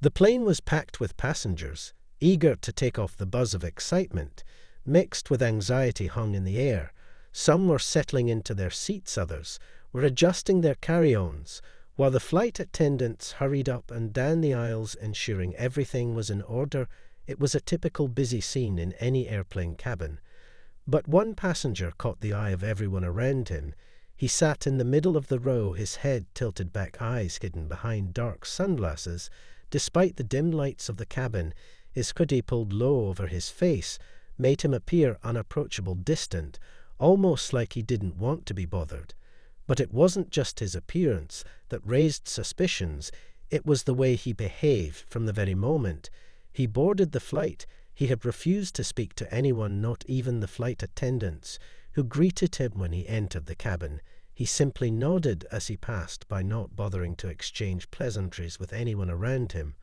The plane was packed with passengers, eager to take off. The buzz of excitement, mixed with anxiety, hung in the air. Some were settling into their seats, others were adjusting their carry-ons, while the flight attendants hurried up and down the aisles ensuring everything was in order. It was a typical busy scene in any airplane cabin. But one passenger caught the eye of everyone around him. He sat in the middle of the row, his head tilted back, eyes hidden behind dark sunglasses. Despite the dim lights of the cabin, his hoodie pulled low over his face made him appear unapproachable, distant, almost like he didn't want to be bothered. But it wasn't just his appearance that raised suspicions, it was the way he behaved from the very moment he boarded the flight. He had refused to speak to anyone, not even the flight attendants, who greeted him when he entered the cabin. He simply nodded as he passed by, not bothering to exchange pleasantries with anyone around him.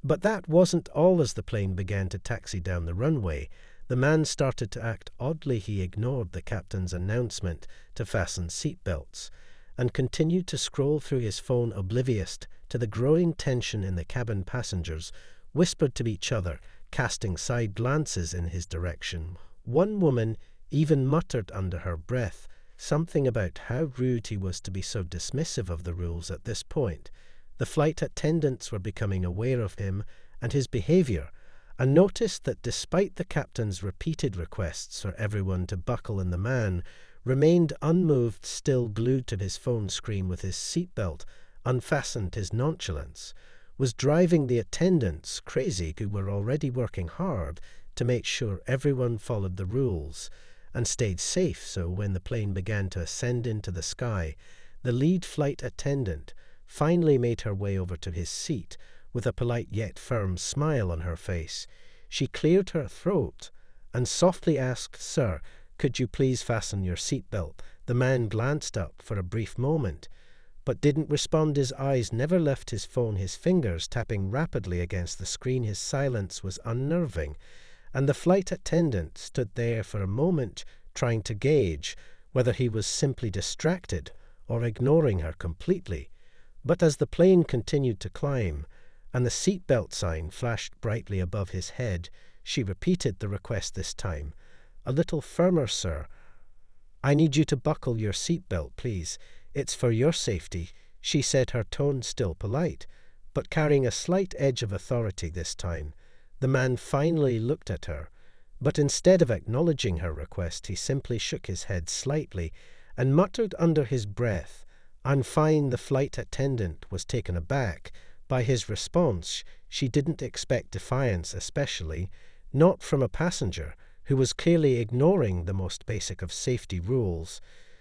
But that wasn't all. As the plane began to taxi down the runway, the man started to act oddly. He ignored the captain's announcement to fasten seatbelts and continued to scroll through his phone, oblivious to the growing tension in the cabin. Passengers whispered to each other, casting side glances in his direction. One woman even muttered under her breath something about how rude he was to be so dismissive of the rules at this point. The flight attendants were becoming aware of him and his behavior, and noticed that despite the captain's repeated requests for everyone to buckle in, the man remained unmoved, still glued to his phone screen with his seatbelt unfastened. His nonchalance was driving the attendants crazy, who were already working hard to make sure everyone followed the rules and stayed safe. So when the plane began to ascend into the sky, the lead flight attendant finally made her way over to his seat with a polite yet firm smile on her face. She cleared her throat and softly asked, "Sir, could you please fasten your seatbelt?" The man glanced up for a brief moment, but didn't respond. His eyes never left his phone, his fingers tapping rapidly against the screen. His silence was unnerving, and the flight attendant stood there for a moment, trying to gauge whether he was simply distracted or ignoring her completely. But as the plane continued to climb, and the seatbelt sign flashed brightly above his head, she repeated the request, this time a little firmer. "Sir, I need you to buckle your seatbelt, please. It's for your safety," she said, her tone still polite, but carrying a slight edge of authority this time. The man finally looked at her, but instead of acknowledging her request, he simply shook his head slightly and muttered under his breath, "I'm fine." The flight attendant was taken aback by his response. She didn't expect defiance, especially not from a passenger who was clearly ignoring the most basic of safety rules.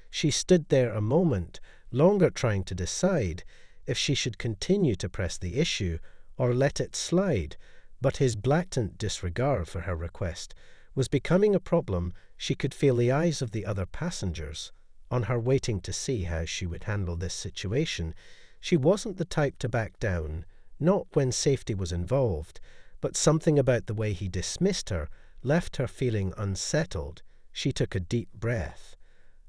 She stood there a moment longer, trying to decide if she should continue to press the issue or let it slide. But his blatant disregard for her request was becoming a problem. She could feel the eyes of the other passengers on her, waiting to see how she would handle this situation. She wasn't the type to back down, not when safety was involved, but something about the way he dismissed her left her feeling unsettled. She took a deep breath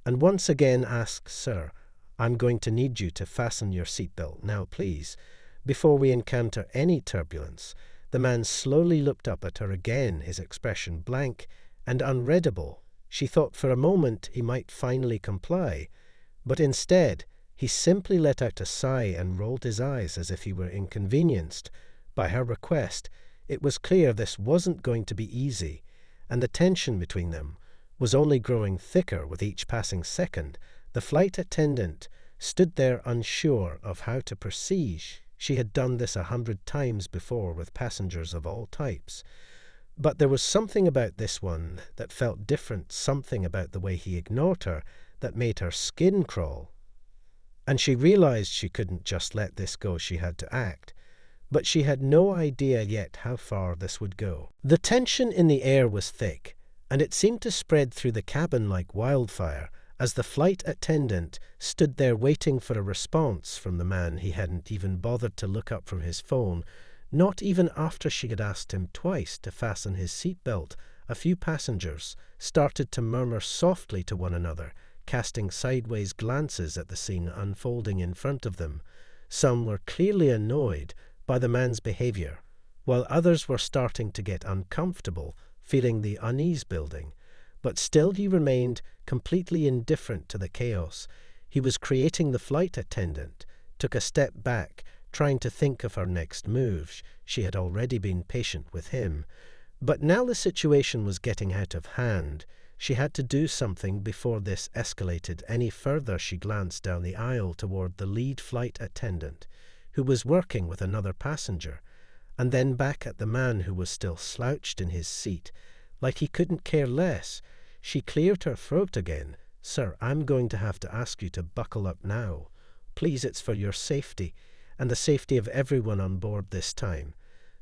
and once again asked, "Sir, I'm going to need you to fasten your seatbelt now, please, before we encounter any turbulence." The man slowly looked up at her again, his expression blank and unreadable. She thought for a moment he might finally comply, but instead he simply let out a sigh and rolled his eyes as if he were inconvenienced by her request. It was clear this wasn't going to be easy, and the tension between them was only growing thicker with each passing second. The flight attendant stood there unsure of how to proceed. She had done this 100 times before with passengers of all types. But there was something about this one that felt different, something about the way he ignored her that made her skin crawl. And she realized she couldn't just let this go, she had to act. But she had no idea yet how far this would go. The tension in the air was thick, and it seemed to spread through the cabin like wildfire as the flight attendant stood there waiting for a response from the man. He hadn't even bothered to look up from his phone, not even after she had asked him twice to fasten his seatbelt. A few passengers started to murmur softly to one another, casting sideways glances at the scene unfolding in front of them. Some were clearly annoyed by the man's behavior, while others were starting to get uncomfortable, feeling the unease building. But still he remained completely indifferent to the chaos. He was creating. The flight attendant took a step back, trying to think of her next move. She had already been patient with him. But now the situation was getting out of hand. She had to do something before this escalated any further. She glanced down the aisle toward the lead flight attendant, who was working with another passenger, and then back at the man who was still slouched in his seat, like he couldn't care less. She cleared her throat again. "Sir, I'm going to have to ask you to buckle up now. Please, it's for your safety, and the safety of everyone on board this time."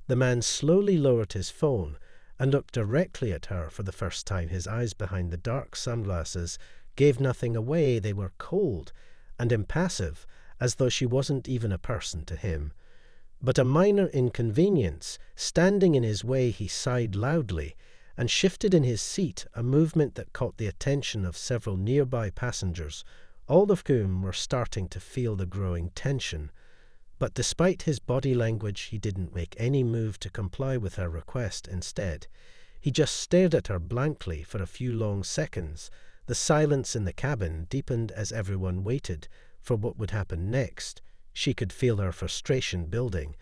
The man slowly lowered his phone and looked directly at her for the first time. His eyes behind the dark sunglasses gave nothing away. They were cold and impassive, as though she wasn't even a person to him. But a minor inconvenience standing in his way, he sighed loudly and shifted in his seat, a movement that caught the attention of several nearby passengers, all of whom were starting to feel the growing tension. But despite his body language, he didn't make any move to comply with her request. Instead, he just stared at her blankly for a few long seconds. The silence in the cabin deepened as everyone waited for what would happen next. She could feel her frustration building,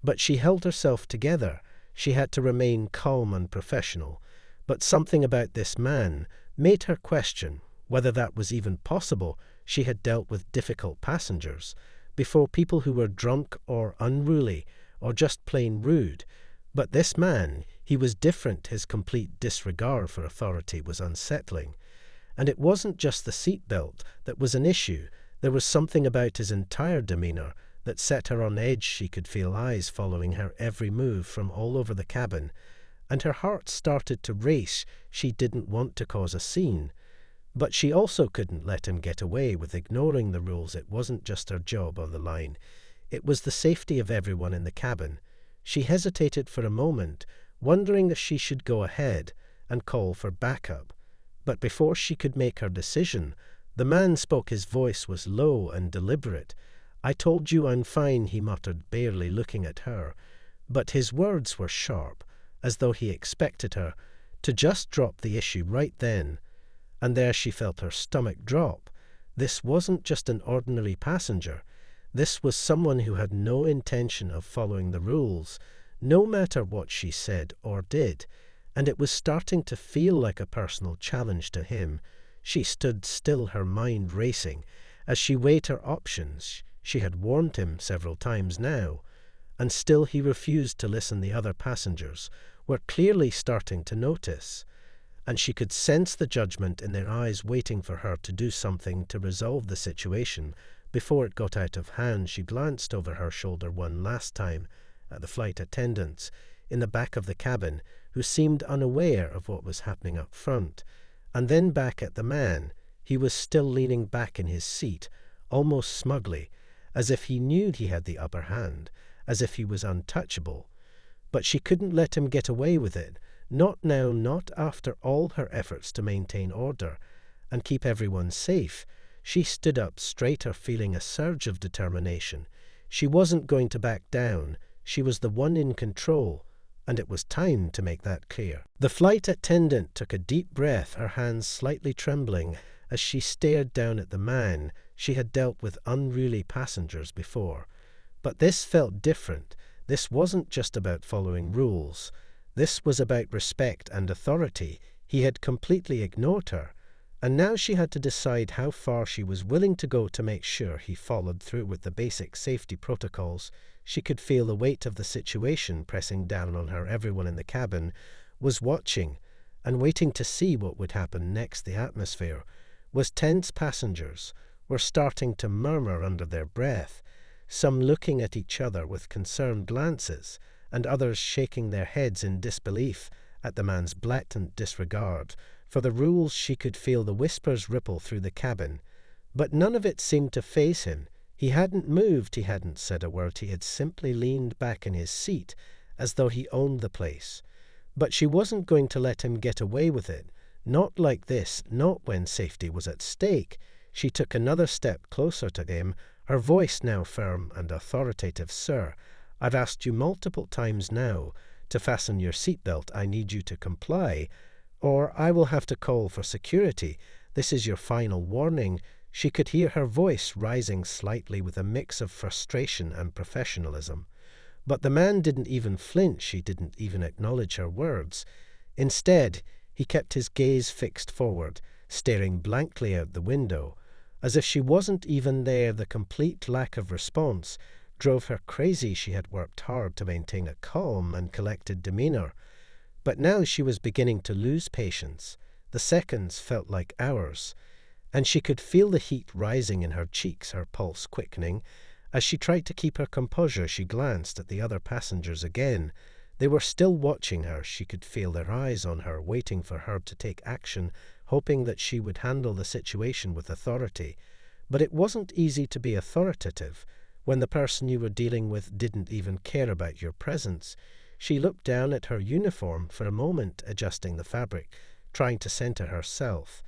but she held herself together. She had to remain calm and professional. But something about this man made her question whether that was even possible. She had dealt with difficult passengers before, people who were drunk or unruly or just plain rude. But this man, he was different. His complete disregard for authority was unsettling. And it wasn't just the seatbelt that was an issue. There was something about his entire demeanor that set her on edge. She could feel eyes following her every move from all over the cabin, and her heart started to race. She didn't want to cause a scene, but she also couldn't let him get away with ignoring the rules. It wasn't just her job on the line. It was the safety of everyone in the cabin. She hesitated for a moment, wondering if she should go ahead and call for backup. But before she could make her decision, the man spoke. His voice was low and deliberate. "I told you I'm fine," he muttered, barely looking at her. But his words were sharp, as though he expected her to just drop the issue right then. And there she felt her stomach drop. This wasn't just an ordinary passenger. This was someone who had no intention of following the rules, no matter what she said or did. And it was starting to feel like a personal challenge to him. She stood still, her mind racing, as she weighed her options. She had warned him several times now, and still he refused to listen. The other passengers were clearly starting to notice, and she could sense the judgment in their eyes, waiting for her to do something to resolve the situation before it got out of hand. She glanced over her shoulder one last time at the flight attendants in the back of the cabin, who seemed unaware of what was happening up front, and then back at the man. He was still leaning back in his seat, almost smugly, as if he knew he had the upper hand, as if he was untouchable. But she couldn't let him get away with it. Not now, not after all her efforts to maintain order and keep everyone safe. She stood up straighter, feeling a surge of determination. She wasn't going to back down. She was the one in control, and it was time to make that clear. The flight attendant took a deep breath, her hands slightly trembling as she stared down at the man. She had dealt with unruly passengers before, but this felt different. This wasn't just about following rules. This was about respect and authority. He had completely ignored her, and now she had to decide how far she was willing to go to make sure he followed through with the basic safety protocols. She could feel the weight of the situation pressing down on her. Everyone in the cabin was watching and waiting to see what would happen next. The atmosphere was tense. Passengers were starting to murmur under their breath, some looking at each other with concerned glances, and others shaking their heads in disbelief at the man's blatant disregard for the rules. She could feel the whispers ripple through the cabin, but none of it seemed to faze him. He hadn't moved, he hadn't said a word, he had simply leaned back in his seat, as though he owned the place. But she wasn't going to let him get away with it. Not like this, not when safety was at stake. She took another step closer to him, her voice now firm and authoritative. "Sir, I've asked you multiple times now to fasten your seatbelt. I need you to comply, or I will have to call for security. This is your final warning." She could hear her voice rising slightly with a mix of frustration and professionalism. But the man didn't even flinch. He didn't even acknowledge her words. Instead, he kept his gaze fixed forward, staring blankly out the window, as if she wasn't even there. The complete lack of response drove her crazy. She had worked hard to maintain a calm and collected demeanor, but now she was beginning to lose patience. The seconds felt like hours, and she could feel the heat rising in her cheeks, her pulse quickening. As she tried to keep her composure, she glanced at the other passengers again. They were still watching her. She could feel their eyes on her, waiting for her to take action, hoping that she would handle the situation with authority. But it wasn't easy to be authoritative when the person you were dealing with didn't even care about your presence. She looked down at her uniform for a moment, adjusting the fabric, trying to center herself.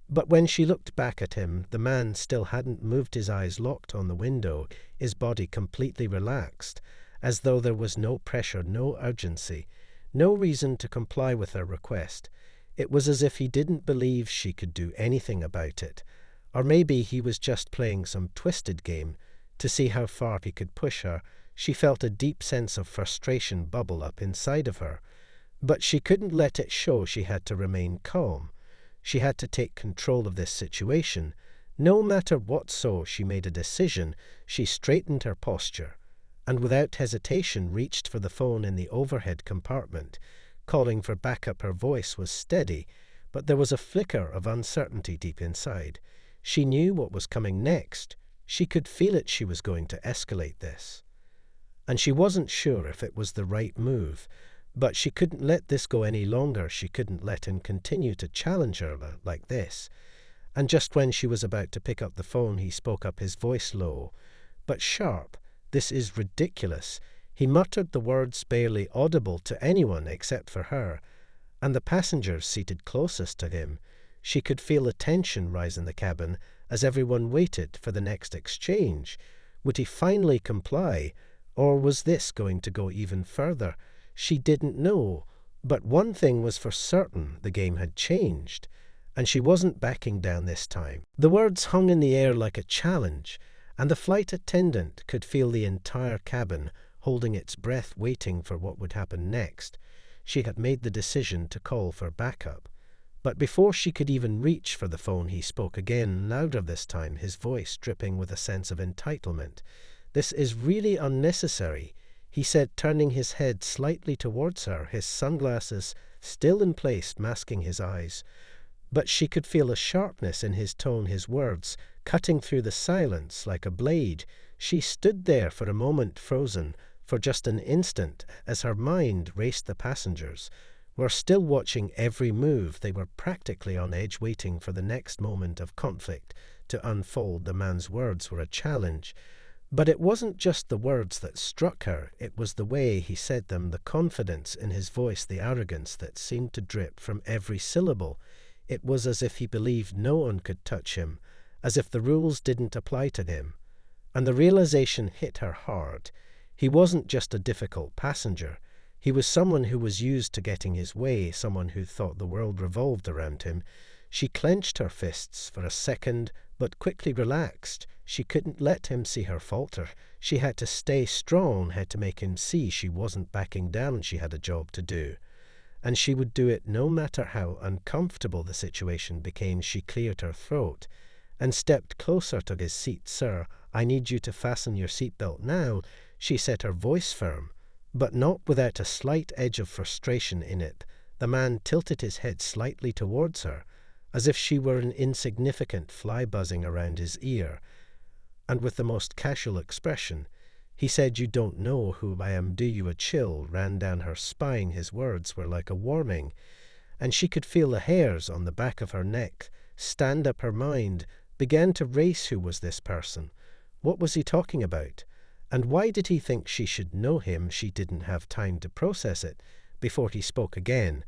But when she looked back at him, the man still hadn't moved, his eyes locked on the window, his body completely relaxed, as though there was no pressure, no urgency, no reason to comply with her request. It was as if he didn't believe she could do anything about it. Or maybe he was just playing some twisted game to see how far he could push her. She felt a deep sense of frustration bubble up inside of her. But she couldn't let it show. She had to remain calm. She had to take control of this situation. No matter what, so she made a decision. She straightened her posture, and without hesitation reached for the phone in the overhead compartment. Calling for backup, her voice was steady, but there was a flicker of uncertainty deep inside. She knew what was coming next. She could feel it. She was going to escalate this. And she wasn't sure if it was the right move. But she couldn't let this go any longer. She couldn't let him continue to challenge her like this. And just when she was about to pick up the phone, he spoke up, his voice low but sharp. "This is ridiculous." He muttered the words barely audible to anyone except for her and the passengers seated closest to him. She could feel the tension rise in the cabin as everyone waited for the next exchange. Would he finally comply, or was this going to go even further? She didn't know, but one thing was for certain: the game had changed, and she wasn't backing down this time. The words hung in the air like a challenge, and the flight attendant could feel the entire cabin holding its breath, waiting for what would happen next. She had made the decision to call for backup. But before she could even reach for the phone, he spoke again, louder this time, his voice dripping with a sense of entitlement. "This is really unnecessary," he said, turning his head slightly towards her, his sunglasses still in place, masking his eyes. But she could feel a sharpness in his tone, his words cutting through the silence like a blade. She stood there for a moment, frozen, for just an instant, as her mind raced. The passengers were still watching every move. They were practically on edge, waiting for the next moment of conflict to unfold. The man's words were a challenge. But it wasn't just the words that struck her. It was the way he said them, the confidence in his voice, the arrogance that seemed to drip from every syllable. It was as if he believed no one could touch him, as if the rules didn't apply to him. And the realization hit her hard. He wasn't just a difficult passenger. He was someone who was used to getting his way, someone who thought the world revolved around him. She clenched her fists for a second, but quickly relaxed. She couldn't let him see her falter. She had to stay strong, had to make him see she wasn't backing down. She had a job to do, and she would do it no matter how uncomfortable the situation became. She cleared her throat and stepped closer to his seat. "Sir, I need you to fasten your seatbelt now," she said, her voice firm, but not without a slight edge of frustration in it. The man tilted his head slightly towards her, as if she were an insignificant fly buzzing around his ear, and with the most casual expression, he said, "You don't know who I am, do you?" A chill ran down her spine. His words were like a warning, and she could feel the hairs on the back of her neck stand up. Her mind began to race. Who was this person? What was he talking about? And why did he think she should know him? She didn't have time to process it before he spoke again.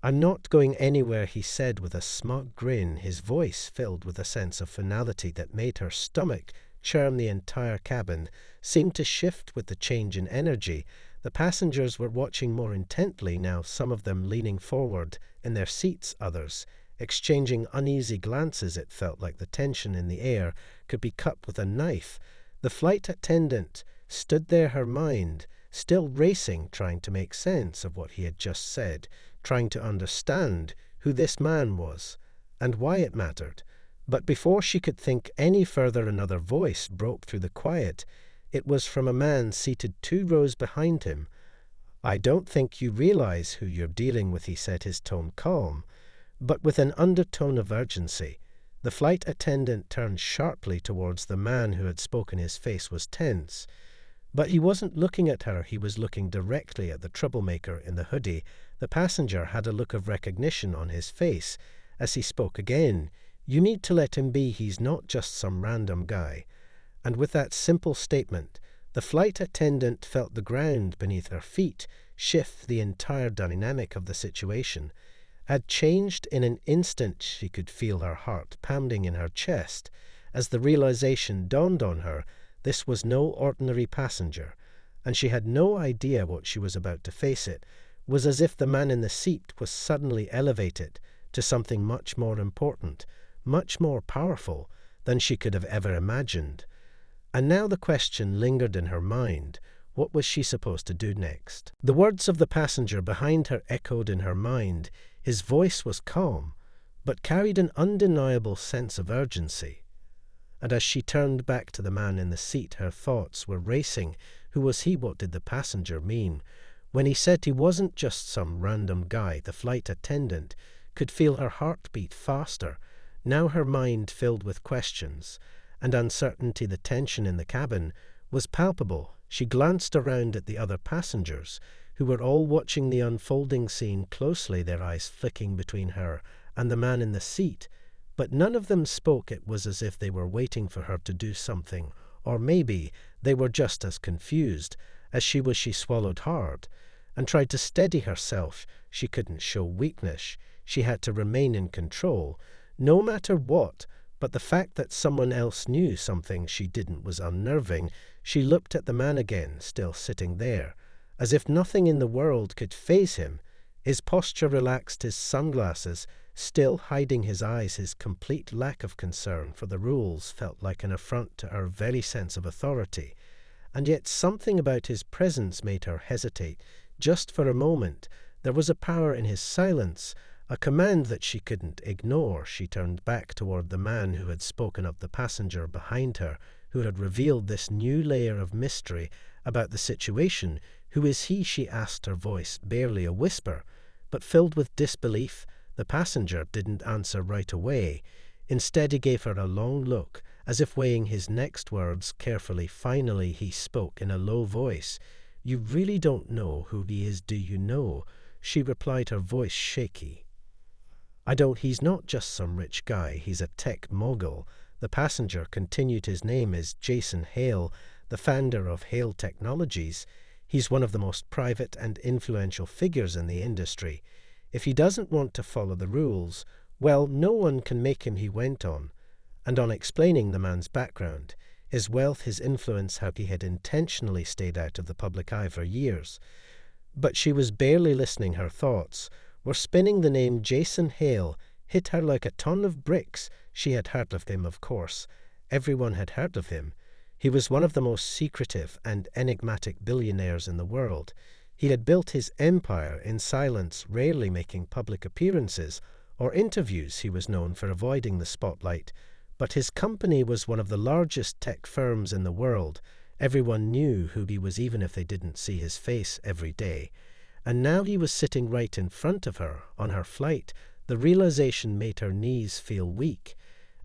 "I'm not going anywhere," he said with a smug grin, his voice filled with a sense of finality that made her stomach churn the entire cabin seemed to shift with the change in energy. The passengers were watching more intently now, some of them leaning forward in their seats, others exchanging uneasy glances. It felt like the tension in the air could be cut with a knife. The flight attendant stood there, her mind still racing, trying to make sense of what he had just said, trying to understand who this man was and why it mattered. But before she could think any further, another voice broke through the quiet. It was from a man seated 2 rows behind him. "I don't think you realize who you're dealing with," he said, his tone calm, but with an undertone of urgency. The flight attendant turned sharply towards the man who had spoken. His face was tense. But he wasn't looking at her, he was looking directly at the troublemaker in the hoodie. The passenger had a look of recognition on his face as he spoke again. "You need to let him be, he's not just some random guy." And with that simple statement, the flight attendant felt the ground beneath her feet shift. The entire dynamic of the situation had changed in an instant. She could feel her heart pounding in her chest as the realization dawned on her. This was no ordinary passenger, and she had no idea what she was about to face. It was as if the man in the seat was suddenly elevated to something much more important, much more powerful than she could have ever imagined. And now the question lingered in her mind. What was she supposed to do next? The words of the passenger behind her echoed in her mind. His voice was calm, but carried an undeniable sense of urgency. And as she turned back to the man in the seat, her thoughts were racing. Who was he? What did the passenger mean when he said he wasn't just some random guy? The flight attendant could feel her heart beat faster. Now her mind filled with questions and uncertainty. The tension in the cabin was palpable. She glanced around at the other passengers, who were all watching the unfolding scene closely, their eyes flicking between her and the man in the seat. But none of them spoke. It was as if they were waiting for her to do something, or maybe they were just as confused as she was. She swallowed hard and tried to steady herself. She couldn't show weakness. She had to remain in control, no matter what. But the fact that someone else knew something she didn't was unnerving. She looked at the man again, still sitting there, as if nothing in the world could faze him. His posture relaxed, his sunglasses still hiding his eyes. His complete lack of concern for the rules felt like an affront to her very sense of authority. And yet something about his presence made her hesitate. Just for a moment, there was a power in his silence, a command that she couldn't ignore. She turned back toward the man who had spoken of the passenger behind her, who had revealed this new layer of mystery about the situation. "Who is he?" she asked, her voice barely a whisper, but filled with disbelief. The passenger didn't answer right away. Instead, he gave her a long look, as if weighing his next words carefully. Finally, he spoke in a low voice. "You really don't know who he is, do you know?" She replied, her voice shaky. "I don't. He's not just some rich guy. He's a tech mogul." The passenger continued. "His name is Jason Hale, the founder of Hale Technologies. He's one of the most private and influential figures in the industry. If he doesn't want to follow the rules, well, no one can make him," he went on. And on explaining the man's background, his wealth, his influence, how he had intentionally stayed out of the public eye for years. But she was barely listening. Her thoughts were spinning. The name Jason Hale hit her like a ton of bricks. She had heard of him, of course. Everyone had heard of him. He was one of the most secretive and enigmatic billionaires in the world. He had built his empire in silence, rarely making public appearances or interviews. He was known for avoiding the spotlight. But his company was one of the largest tech firms in the world. Everyone knew who he was, even if they didn't see his face every day. And now he was sitting right in front of her on her flight. The realization made her knees feel weak,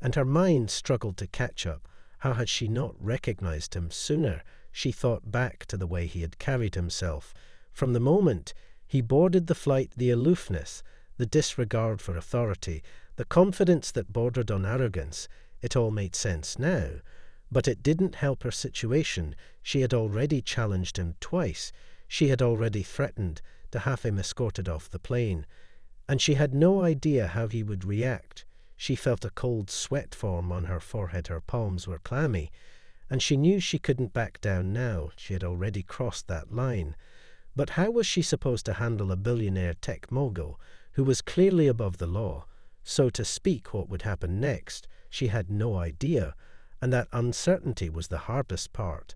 and her mind struggled to catch up. How had she not recognized him sooner? She thought back to the way he had carried himself. From the moment he boarded the flight, the aloofness, the disregard for authority, the confidence that bordered on arrogance, it all made sense now. But it didn't help her situation. She had already challenged him twice. She had already threatened to have him escorted off the plane. And she had no idea how he would react. She felt a cold sweat form on her forehead. Her palms were clammy. and she knew she couldn't back down now. She had already crossed that line. But how was she supposed to handle a billionaire tech mogul who was clearly above the law? So to speak, what would happen next? She had no idea, and that uncertainty was the hardest part.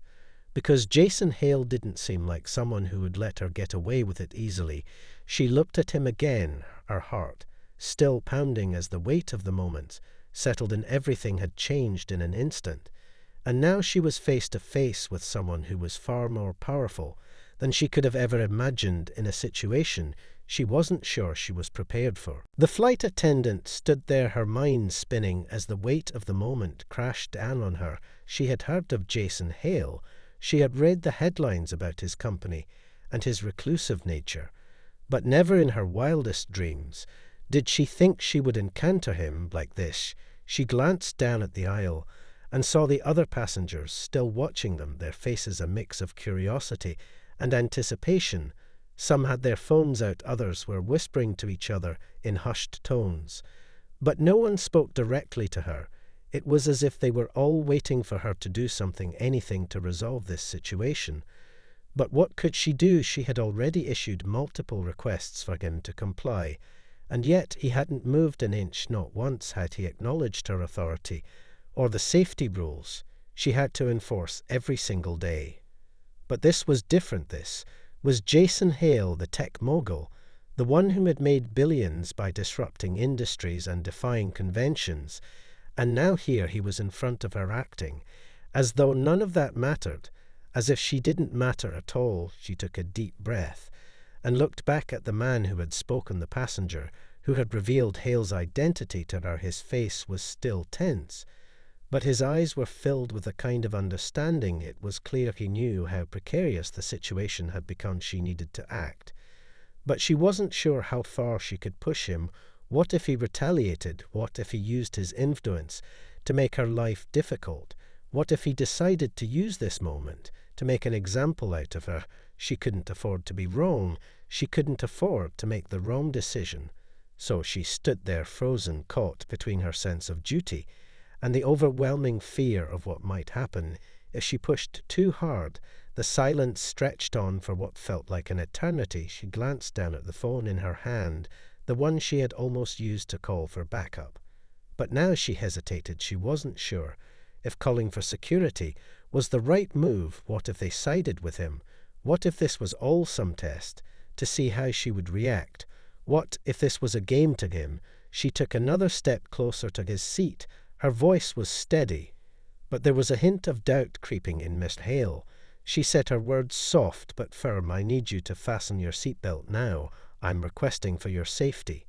Because Jason Hale didn't seem like someone who would let her get away with it easily, she looked at him again, her heart still pounding as the weight of the moment settled and everything had changed in an instant. And now she was face to face with someone who was far more powerful than she could have ever imagined in a situation she wasn't sure she was prepared for. The flight attendant stood there, her mind spinning as the weight of the moment crashed down on her. She had heard of Jason Hale. She had read the headlines about his company and his reclusive nature. But never in her wildest dreams did she think she would encounter him like this. She glanced down at the aisle and saw the other passengers still watching them, their faces a mix of curiosity and anticipation. Some had their phones out, others were whispering to each other in hushed tones. But no one spoke directly to her. It was as if they were all waiting for her to do something, anything to resolve this situation. But what could she do? She had already issued multiple requests for him to comply, and yet he hadn't moved an inch. Not once had he acknowledged her authority or the safety rules she had to enforce every single day. But this was different. This was Jason Hale, the tech mogul, the one who had made billions by disrupting industries and defying conventions. And now here he was in front of her, acting as though none of that mattered, as if she didn't matter at all. She took a deep breath and looked back at the man who had spoken, the passenger who had revealed Hale's identity to her. His face was still tense, but his eyes were filled with a kind of understanding. It was clear he knew how precarious the situation had become. She needed to act, but she wasn't sure how far she could push him. What if he retaliated? What if he used his influence to make her life difficult? What if he decided to use this moment to make an example out of her? She couldn't afford to be wrong. She couldn't afford to make the wrong decision. So she stood there frozen, caught between her sense of duty and the overwhelming fear of what might happen if she pushed too hard. The silence stretched on for what felt like an eternity. She glanced down at the phone in her hand, the one she had almost used to call for backup. But now she hesitated. She wasn't sure if calling for security was the right move. What if they sided with him? What if this was all some test to see how she would react? What if this was a game to him? She took another step closer to his seat. Her voice was steady, but there was a hint of doubt creeping in. Miss Hale, she said, her words soft but firm. I need you to fasten your seatbelt now. I'm requesting for your safety,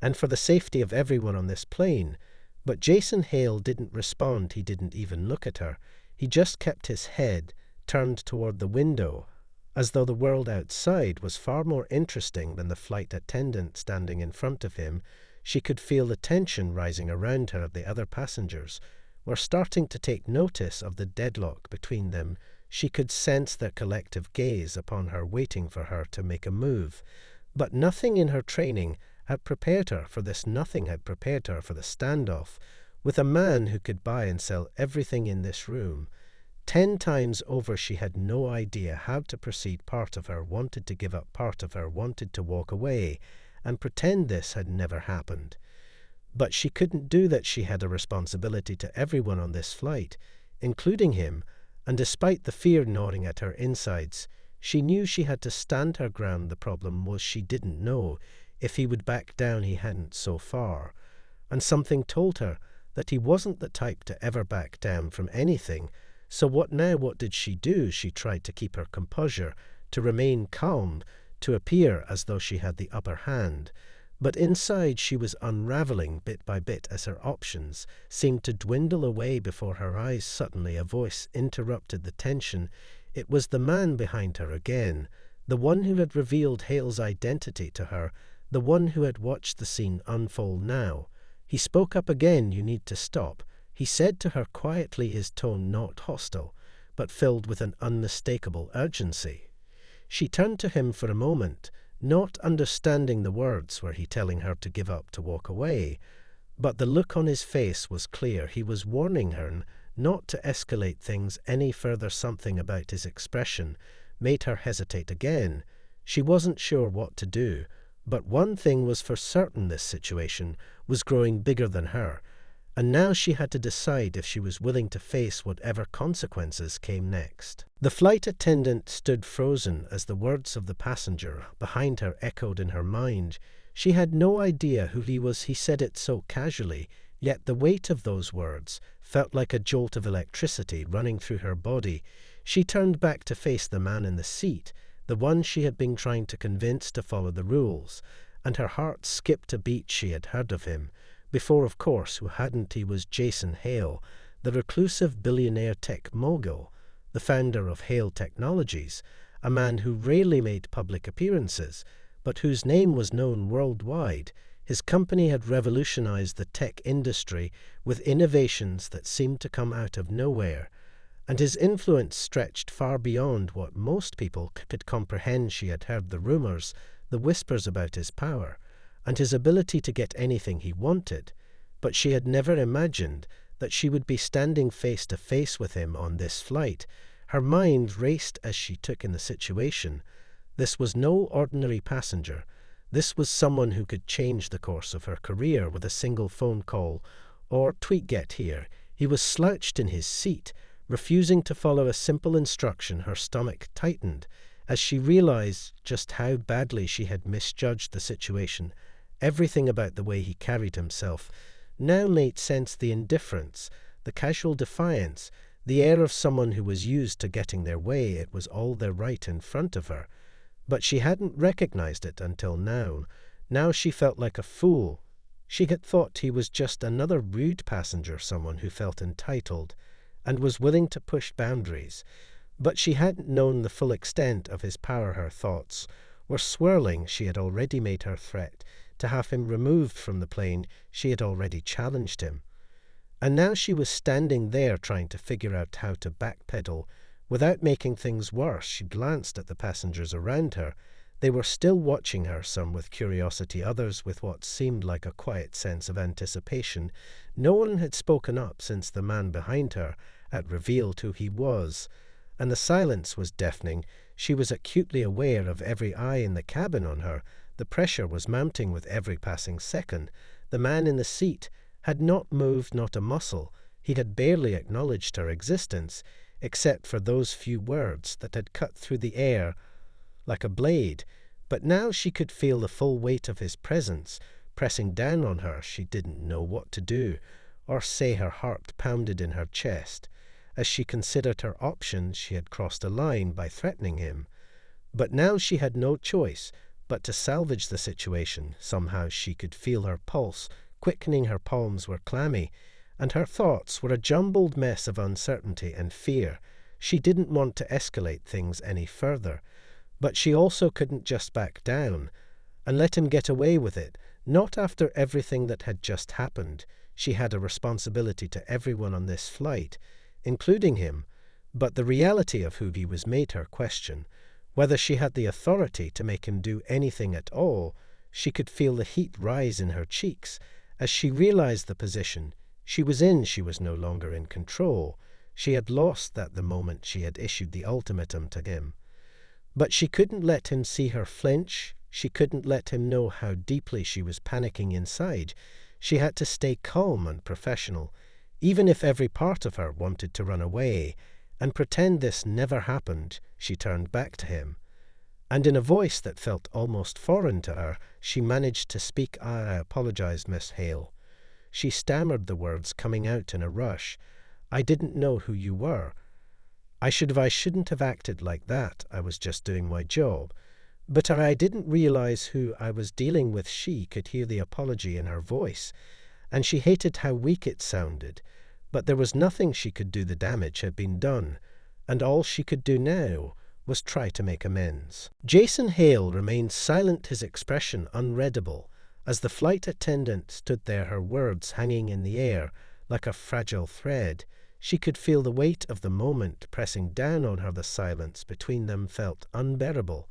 and for the safety of everyone on this plane. But Jason Hale didn't respond. He didn't even look at her. He just kept his head turned toward the window, as though the world outside was far more interesting than the flight attendant standing in front of him. She could feel the tension rising around her. The other passengers were starting to take notice of the deadlock between them. She could sense their collective gaze upon her, waiting for her to make a move. But nothing in her training had prepared her for this. Nothing had prepared her for the standoff with a man who could buy and sell everything in this room. 10 times over she had no idea how to proceed. Part of her wanted to give up. Part of her wanted to walk away and pretend this had never happened. But she couldn't do that. She had a responsibility to everyone on this flight, including him, and despite the fear gnawing at her insides, she knew she had to stand her ground. The problem was she didn't know if he would back down. He hadn't so far, and something told her that he wasn't the type to ever back down from anything. So what now? What did she do? She tried to keep her composure, to remain calm, to appear as though she had the upper hand. But inside she was unraveling bit by bit as her options seemed to dwindle away before her eyes. Suddenly a voice interrupted the tension. It was the man behind her again, the one who had revealed Hale's identity to her, the one who had watched the scene unfold now. He spoke up again. You need to stop, he said to her quietly, his tone not hostile, but filled with an unmistakable urgency. She turned to him for a moment, not understanding the words. Were he telling her to give up, to walk away? But the look on his face was clear. He was warning her not to escalate things any further. Something about his expression made her hesitate again. She wasn't sure what to do, but one thing was for certain: this situation was growing bigger than her, and now she had to decide if she was willing to face whatever consequences came next. The flight attendant stood frozen as the words of the passenger behind her echoed in her mind. She had no idea who he was. He said it so casually, yet the weight of those words felt like a jolt of electricity running through her body. She turned back to face the man in the seat, the one she had been trying to convince to follow the rules, and her heart skipped a beat. She had heard of him before, of course. Who hadn't? He was Jason Hale, the reclusive billionaire tech mogul, the founder of Hale Technologies, a man who rarely made public appearances, but whose name was known worldwide. His company had revolutionized the tech industry with innovations that seemed to come out of nowhere, and his influence stretched far beyond what most people could comprehend. She had heard the rumors, the whispers about his power, and his ability to get anything he wanted, but she had never imagined that she would be standing face to face with him on this flight. Her mind raced as she took in the situation. This was no ordinary passenger. This was someone who could change the course of her career with a single phone call or tweet. Get here. He was slouched in his seat, refusing to follow a simple instruction. Her stomach tightened as she realized just how badly she had misjudged the situation. Everything about the way he carried himself now made sense: the indifference, the casual defiance, the air of someone who was used to getting their way. It was all there right in front of her, but she hadn't recognized it until now. Now she felt like a fool. She had thought he was just another rude passenger, someone who felt entitled and was willing to push boundaries. But she hadn't known the full extent of his power. Her thoughts were swirling. She had already made her threat to have him removed from the plane. She had already challenged him. And now she was standing there trying to figure out how to backpedal without making things worse. She glanced at the passengers around her. They were still watching her, some with curiosity, others with what seemed like a quiet sense of anticipation. No one had spoken up since the man behind her had revealed who he was, and the silence was deafening. She was acutely aware of every eye in the cabin on her. The pressure was mounting with every passing second. The man in the seat had not moved, not a muscle. He had barely acknowledged her existence, except for those few words that had cut through the air like a blade. But now she could feel the full weight of his presence pressing down on her. She didn't know what to do or say. Her heart pounded in her chest as she considered her options. She had crossed a line by threatening him, but now she had no choice but to salvage the situation. Somehow she could feel her pulse quickening. Her palms were clammy, and her thoughts were a jumbled mess of uncertainty and fear. She didn't want to escalate things any further, but she also couldn't just back down and let him get away with it. Not after everything that had just happened. She had a responsibility to everyone on this flight, including him, but the reality of who he was made her question whether she had the authority to make him do anything at all. She could feel the heat rise in her cheeks as she realized the position she was in. She was no longer in control. She had lost that the moment she had issued the ultimatum to him. But she couldn't let him see her flinch. She couldn't let him know how deeply she was panicking inside. She had to stay calm and professional, even if every part of her wanted to run away and pretend this never happened. She turned back to him, and in a voice that felt almost foreign to her, she managed to speak. "I apologize, Miss Hale." She stammered the words, coming out in a rush. "I didn't know who you were. I shouldn't have acted like that. I was just doing my job. But I didn't realize who I was dealing with." She could hear the apology in her voice, and she hated how weak it sounded. But there was nothing she could do. The damage had been done, and all she could do now was try to make amends. Jason Hale remained silent, his expression unreadable, as the flight attendant stood there, her words hanging in the air like a fragile thread. She could feel the weight of the moment pressing down on her. The silence between them felt unbearable.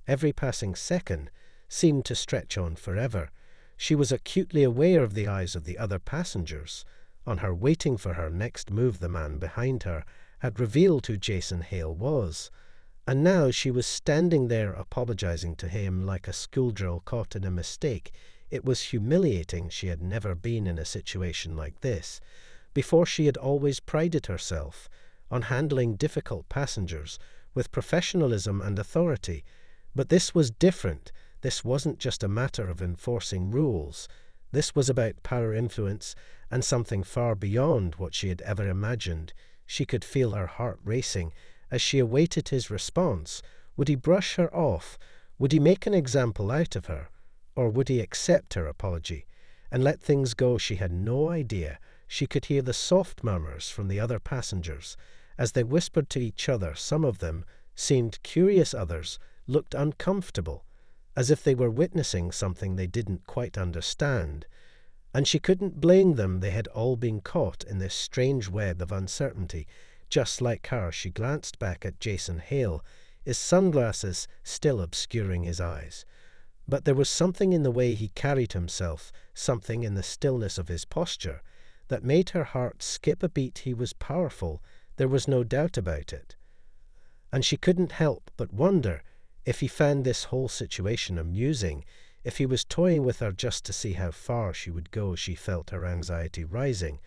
Every passing second seemed to stretch on forever. She was acutely aware of the eyes of the other passengers, on her waiting for her next move. The man behind her had revealed who Jason Hale was, and now she was standing there apologizing to him like a schoolgirl caught in a mistake. It was humiliating. She had never been in a situation like this. Before, she had always prided herself on handling difficult passengers with professionalism and authority, but this was different. This wasn't just a matter of enforcing rules. This was about power, influence, and something far beyond what she had ever imagined. She could feel her heart racing as she awaited his response. Would he brush her off? Would he make an example out of her? Or would he accept her apology and let things go? She had no idea. She could hear the soft murmurs from the other passengers as they whispered to each other. Some of them seemed curious, others looked uncomfortable, as if they were witnessing something they didn't quite understand. And she couldn't blame them. They had all been caught in this strange web of uncertainty. Just like her, she glanced back at Jason Hale, his sunglasses still obscuring his eyes. But there was something in the way he carried himself, something in the stillness of his posture, that made her heart skip a beat. He was powerful, there was no doubt about it. And she couldn't help but wonder if he found this whole situation amusing, if he was toying with her just to see how far she would go. She felt her anxiety rising,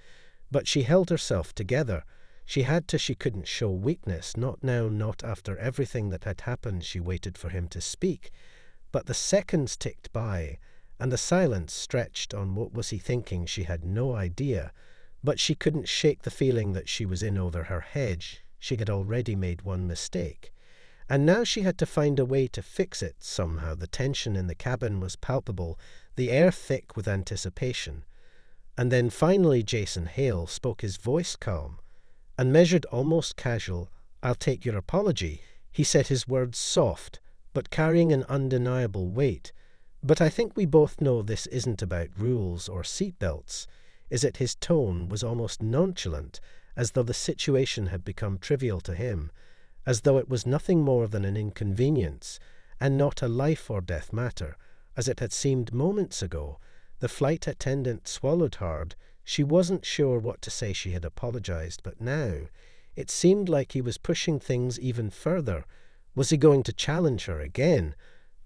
but she held herself together. She had to. She couldn't show weakness, not now, not after everything that had happened. She waited for him to speak, but the seconds ticked by, and the silence stretched on. What was he thinking? She had no idea, but she couldn't shake the feeling that she was in over her head. She had already made one mistake, and now she had to find a way to fix it somehow. The tension in the cabin was palpable, the air thick with anticipation. And then finally Jason Hale spoke, his voice calm and measured, almost casual. "I'll take your apology." He said his words soft, but carrying an undeniable weight. "But I think we both know this isn't about rules or seatbelts, is it?" His tone was almost nonchalant, as though the situation had become trivial to him, as though it was nothing more than an inconvenience, and not a life or death matter, as it had seemed moments ago. The flight attendant swallowed hard. She wasn't sure what to say. She had apologized, but now it seemed like he was pushing things even further. Was he going to challenge her again?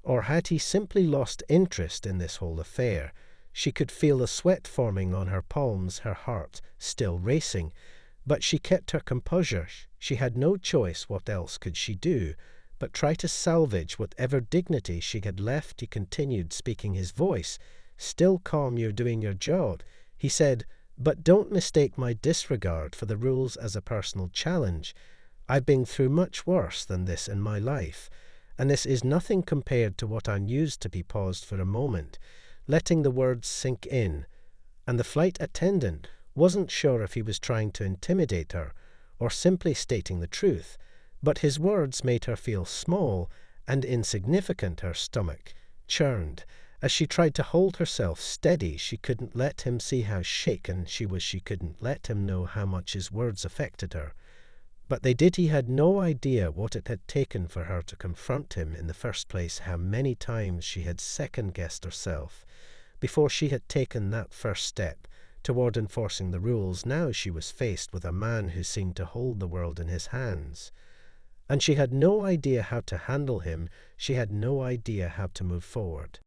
Or had he simply lost interest in this whole affair? She could feel the sweat forming on her palms, her heart still racing. But she kept her composure. She had no choice. What else could she do but try to salvage whatever dignity she had left? He continued, speaking, his voice still calm. "You're doing your job," he said, "but don't mistake my disregard for the rules as a personal challenge. I've been through much worse than this in my life, and this is nothing compared to what I'm used to." He paused for a moment, letting the words sink in, and the flight attendant wasn't sure if he was trying to intimidate her or simply stating the truth, but his words made her feel small and insignificant. Her stomach churned as she tried to hold herself steady. She couldn't let him see how shaken she was. She couldn't let him know how much his words affected her. But they did. He had no idea what it had taken for her to confront him in the first place, how many times she had second-guessed herself before she had taken that first step toward enforcing the rules. Now she was faced with a man who seemed to hold the world in his hands, and she had no idea how to handle him. She had no idea how to move forward.